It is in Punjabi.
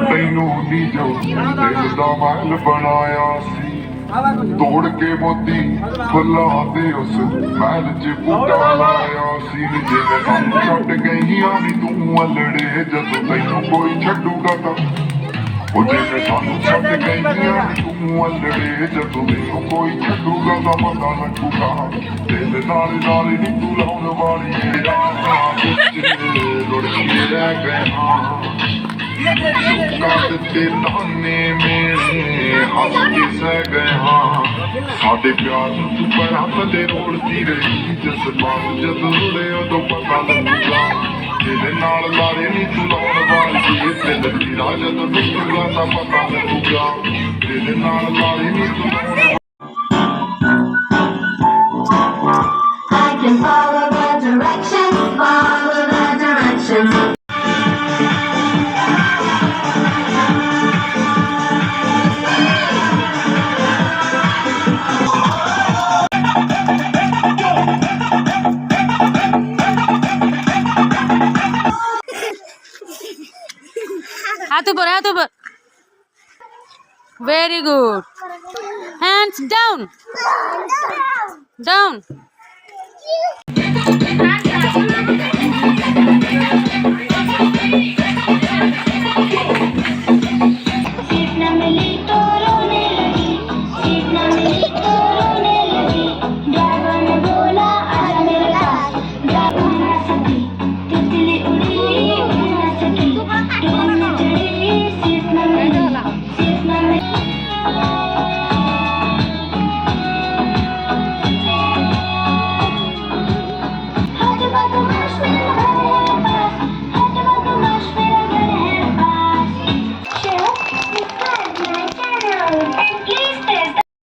ਤੈਨੂੰ ਨਹੀਂ ਜੋ ਦਿਲ ਦਾ ਮਹਿਲ ਬਣਾਇਆ ਸੀ ਤੋੜ ਕੇ ਮੋਤੀ ਫੁੱਲਾਂ ਦੇ ਉਸ ਮਹਿਲ 'ਚ ਬੂਟਾ ਲਾਇਆ ਸੀ ਜਿਵੇਂ ਸਾਨੂੰ ਛੱਡ ਗਈਆਂ ਨੀ ਤੂੰ ਅਲੜੇ ਜਦੋਂ ਤੈਨੂੰ ਕੋਈ ਛੱਡੂਗਾ ਤਾਂ ਉਹ ਜਿਵੇਂ ਸਾਨੂੰ ਛੱਡ ਗਈਆਂ ਨੀ ਤੂੰ ਅਲੜੇ ਜਦੋਂ ਤੈਨੂੰ ਕੋਈ ਛੱਡੂਗਾ ਤਾਂ ਪਤਾ ਲੱਗੂਗਾ ਦਿਲ ਨਾਲ ਨਾਲ ਨੀ ਤੂੰ ਲਾਉਣ ਵਾਲੀ ਯਾਰਾਂ ਵਿੱਚ ਰੁੜ ਕੇ ਰਹਿ ਗਏ ਹਾਂ ਕਾਟ ਤੇ ਤਾਨੇ ਮੇਰੇ ਹੱਸ ਕੇ ਸਹਿ ਗਏ ਹਾਂ ਸਾਡੇ ਪਿਆਰ ਨੂੰ ਤੂੰ ਬਰਾਤ ਦੇ ਰੋੜਦੀ ਰਹੀ ਜਜ਼ਬਾਤ ਜਦੋਂ ਰੁੜੇ ਉਦੋਂ ਪਤਾ ਲੱਗੂਗਾ ਦਿਲ ਨਾਲ ਲਾਰੇ ਨੀ ਤੂੰ ਲਾਉਣ ਵਾਲੀ ਦਿਲ ਦੀ ਰਾਹ ਜਦੋਂ ਨਿਕਲੂਗਾ ਤਾਂ ਪਤਾ ਲੱਗੂਗਾ ਦਿਲ ਨਾਲ ਲਾਰੇ ਨੀ ਤੂੰ ਲਾਉਣ I can follow the directions, follow the directions. हाथ ऊपर very good hands down down